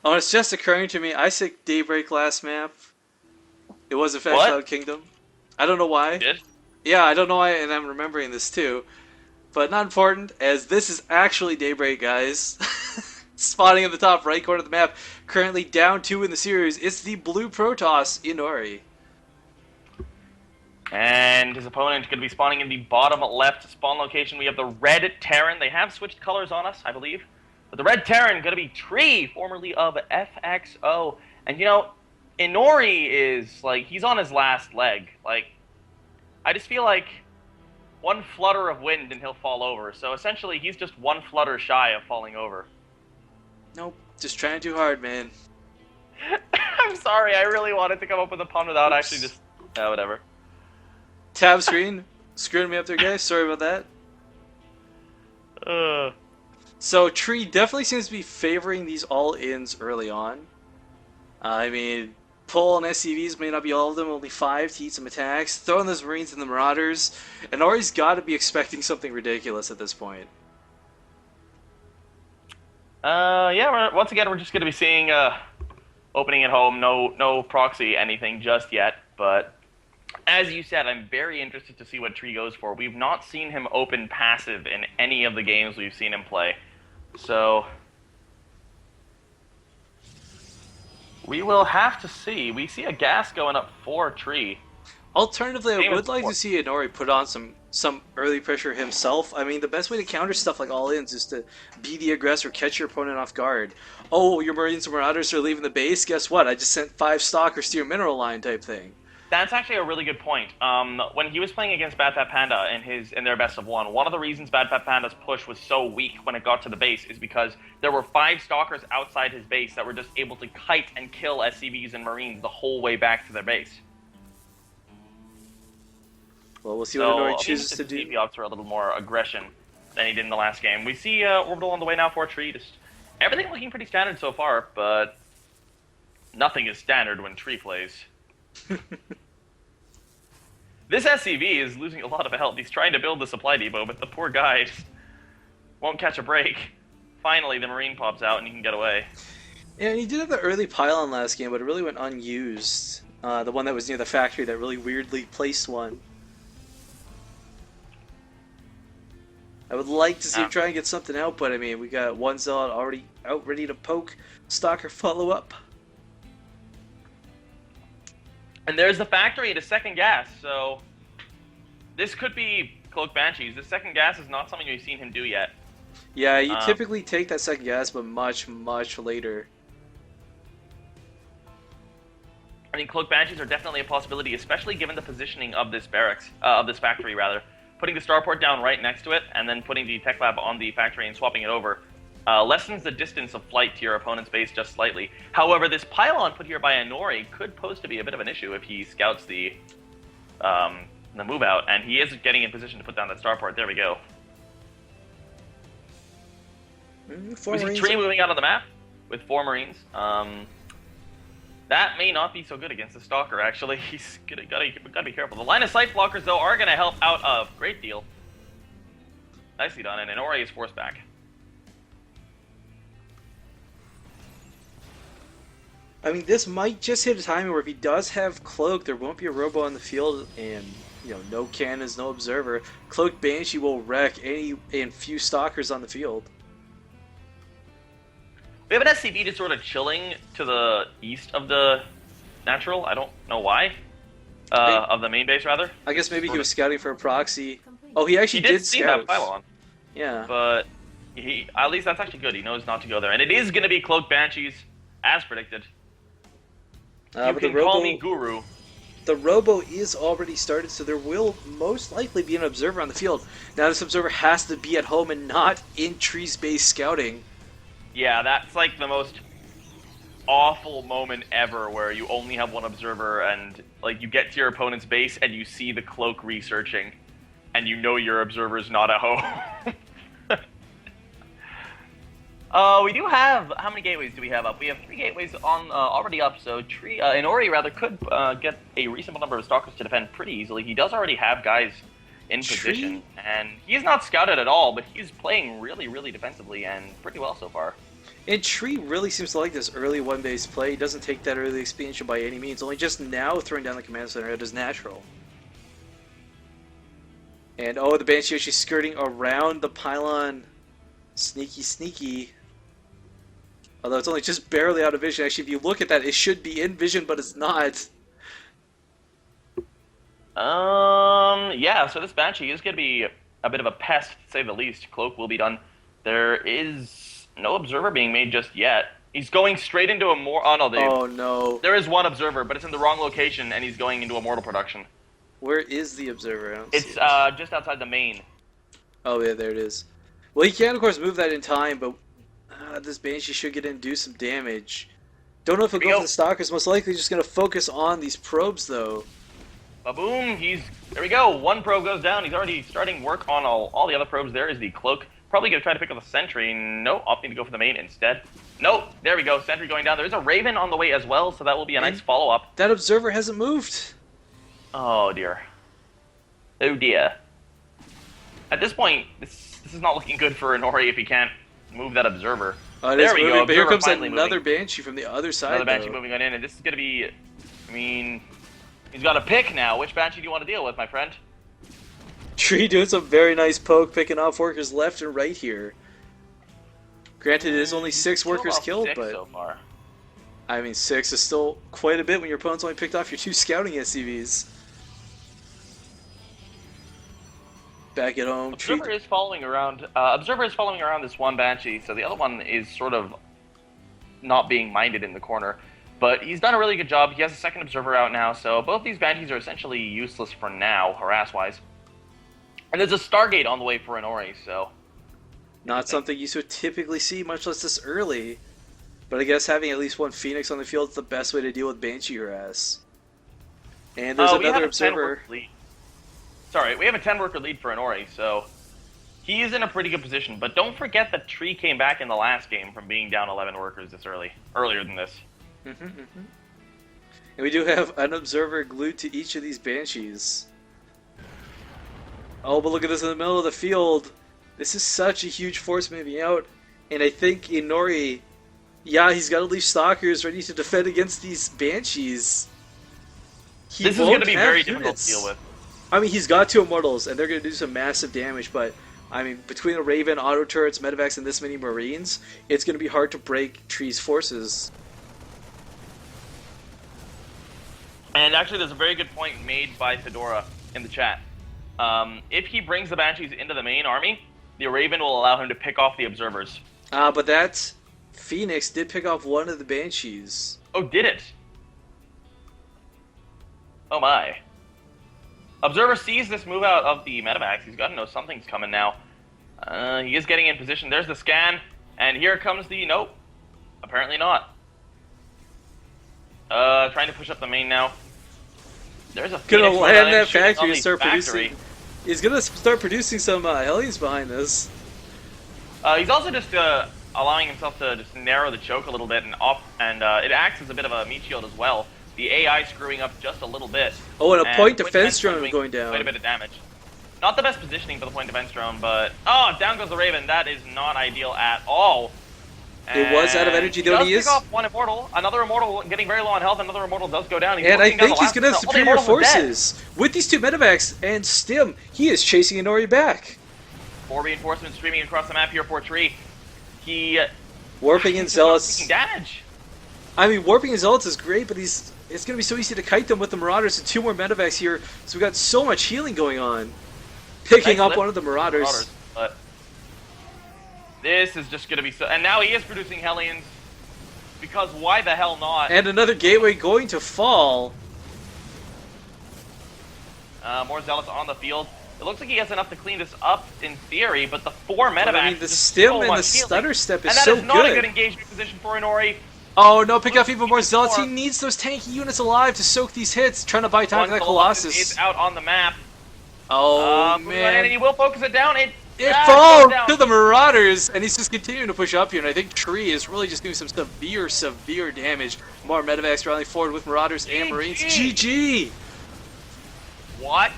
Oh, it's just occurring to me. I said Daybreak last map. It was in fact What? Cloud Kingdom. I don't know You why. did? Yeah, I don't know why, and I'm remembering this too. But not important, as this is actually Daybreak, guys. Spawning in the top right corner of the map, currently down 2 in the series. It's the blue Protoss, Inori. And his opponent going to be spawning in the bottom left spawn location. We have the red Terran. They have switched colors on us, I believe. But the red Terran going to be Tree, formerly of FXO. And you know, Inori is like, he's on his last leg. Like, I just feel like one flutter of wind and he'll fall over. So essentially, he's just one flutter shy of falling over. Nope, just trying too hard, man. I'm sorry, I really wanted to come up with a pun without actually Oops. just. Whatever. Tab screen, screwing me up there, guys. Sorry about that. Uh, So Tree definitely seems to be favoring these all-ins early on. I mean, pull and SCVs may not be all of them, only 5 to eat some attacks. Throwing those Marines and the Marauders, and Ori's got to be expecting something ridiculous at this point. yeah, once again, we're just going to be seeing opening at home, no proxy anything just yet. But as you said, I'm very interested to see what Tree goes for. We've not seen him open passive in any of the games we've seen him play. So we will have to see. We see a gas going up for Tree. Alternatively, I Same as would like before. to see Inori put on some early pressure himself. I mean, the best way to counter stuff like all-ins is to be the aggressor, catch your opponent off guard. Oh, your Marines and Marauders are leaving the base? Guess what? I just sent 5 stock or steer mineral line type thing. That's actually a really good point. When he was playing against Bad Fat Panda in their best of one of the reasons Bad Fat Panda's push was so weak when it got to the base is because there were 5 stalkers outside his base that were just able to kite and kill SCVs and Marines the whole way back to their base. Well, we'll see what So Inori I think chooses to to see if do. he opts for a little more aggression than he did in the last game. We see Orbital on the way now for a Tree. Just everything looking pretty standard so far, but nothing is standard when Tree plays. This SCV is losing a lot of health. He's trying to build the supply depot, but the poor guy just won't catch a break. Finally, the Marine pops out and he can get away. Yeah, and he did have the early pylon last game, but it really went unused. The one that was near the factory, that really weirdly placed one. I would like to see him try and get something out, but I mean, we got one Zealot already out ready to poke. Stalker follow up. And there's the factory at a second gas, so this could be Cloak Banshees. The second gas is not something we've seen him do yet. Yeah, you Um, typically take that second gas, but much, much later. I mean, Cloak Banshees are definitely a possibility, especially given the positioning of this barracks, of this factory rather. Putting the starport down right next to it, and then putting the tech lab on the factory and swapping it over, lessens the distance of flight to your opponent's base just slightly. However, this pylon put here by Inori could pose to be a bit of an issue if he scouts the move out, and he is getting in position to put down that starport. There we go. Four We see Marines. Tree moving out on the map with 4 Marines. That may not be so good against the Stalker, actually. He's gotta be careful. The line of sight blockers, though, are gonna help out a great deal. Nicely done, and Inori is forced back. I mean, this might just hit a timing where if he does have Cloak, there won't be a Robo on the field, and no cannons, no observer. Cloak Banshee will wreck any and few stalkers on the field. We have an SCV just sort of chilling to the east of the natural. I don't know why. Of the main base, rather. I guess maybe he was scouting for a proxy. Oh, he actually He did see scout. that pylon, Yeah. but at least that's actually good. He knows not to go there. And it is going to be Cloak Banshees, as predicted. You But can call me Guru. the Robo is already started, so there will most likely be an observer on the field. Now, this observer has to be at home and not in trees base scouting. Yeah, that's like the most awful moment ever where you only have one observer and like you get to your opponent's base and you see the cloak researching and you know your observer's not at home. We do have, how many gateways do we have up? We have 3 gateways on already up, so Inori rather could get a reasonable number of stalkers to defend pretty easily. He does already have guys in position, and he's not scouted at all, but he's playing really, really defensively and pretty well so far. And Tree really seems to like this early one-base play. He doesn't take that early expansion by any means, only just now throwing down the command center at his natural. And oh, the Banshee actually skirting around the pylon. Sneaky, sneaky. Although it's only just barely out of vision. Actually, if you look at that, it should be in vision, but it's not. Yeah, so this Banshee is going to be a bit of a pest, to say the least. Cloak will be done. There is no observer being made just yet. He's going straight into a oh no, oh no. There is one observer, but it's in the wrong location, and he's going into Immortal production. Where is the observer? I don't it's see it. Just outside the main. Oh yeah, there it is. Well, he can of course move that in time, but this Banshee should get in and do some damage. Don't know if he'll go for the Stalkers. Most likely just going to focus on these probes though. Ba-boom! There we go. One probe goes down. He's already starting work on all the other probes. There is the Cloak. Probably going to try to pick up the Sentry. No, opting to go for the main instead. Nope. There we go. Sentry going down. There is a Raven on the way as well, so that will be a nice follow-up. That observer hasn't moved. Oh dear. Oh dear. At this point, this is not looking good for Inori if he can't move that observer. There we go. But here comes another Banshee from the other side. Another Banshee moving on in, and this is going to be. I mean, he's got to pick now. Which Banshee do you want to deal with, my friend? Tree doing some very nice poke, picking off workers left and right here. Granted, it is only 6 workers killed, but so far. I mean, 6 is still quite a bit when your opponent's only picked off your 2 scouting SCVs. Back at home, Observer is following around. Observer is following around this one Banshee, so the other one is sort of not being minded in the corner. But he's done a really good job. He has a second Observer out now, so both these Banshees are essentially useless for now, harass-wise. And there's a Stargate on the way for Inori, so... Not something you so typically see, much less this early. But I guess having at least one Phoenix on the field is the best way to deal with Banshee harass. And there's another Observer. Sorry, we have a 10-worker lead for Inori, so he is in a pretty good position. But don't forget that Tree came back in the last game from being down 11 workers this earlier than this. And we do have an Observer glued to each of these Banshees. Oh, but look at this in the middle of the field. This is such a huge force moving out. And I think Inori, yeah, he's got to leave Stalkers ready to defend against these Banshees. This is going to be very difficult to deal with. I mean, he's got 2 Immortals, and they're going to do some massive damage, but, I mean, between the Raven, Auto Turrets, Medivacs, and this many Marines, it's going to be hard to break Tree's forces. And actually, there's a very good point made by Fedora in the chat. If he brings the Banshees into the main army, the Raven will allow him to pick off the Observers. But that Phoenix did pick off one of the Banshees. Oh, did it? Oh my. Observer sees this move out of the Medivacs. He's got to know something's coming now. He is getting in position. There's the scan. And here comes the... Nope. Apparently not. Trying to push up the main now. There's a Phoenix. Gonna land that factory and start producing... He's gonna start producing some Hellions behind this. He's also just allowing himself to just narrow the choke a little bit, and it acts as a bit of a meat shield as well. The AI screwing up just a little bit. Oh, and a point defense drone going down. Quite a bit of damage. Not the best positioning for the point defense drone, but... Oh, down goes the Raven. That is not ideal at all. It was out of energy, though. He is. Pick off one Immortal. Another Immortal getting very low on health. Another Immortal does go down. And I think he's going to have superior forces. With these 2 Medivacs and Stim, he is chasing Inori back. 4 reinforcements streaming across the map here for Tree. Warping and Zealots. Taking damage. I mean, Warping and Zealots is great, but it's going to be so easy to kite them with the Marauders and 2 more Medivacs here. So we got so much healing going on. Picking up one of the Marauders. But this is just going to be so... And now he is producing Hellions. Because why the hell not? And another Gateway going to fall. More Zealots on the field. It looks like he has enough to clean this up in theory, but the 4 Medivacs... I mean, the Stim and the Stutter Step is so good. And that is not a good engagement position for Inori. Oh no, pick off even more Zealots. He needs those tanky units alive to soak these hits. Trying to buy time to that Colossus. Is out on the map. Oh man. And he will focus it down. It falls to the Marauders, and he's just continuing to push up here. And I think Tree is really just doing some severe damage. More Medivacs rallying forward with Marauders and Marines. GG! What?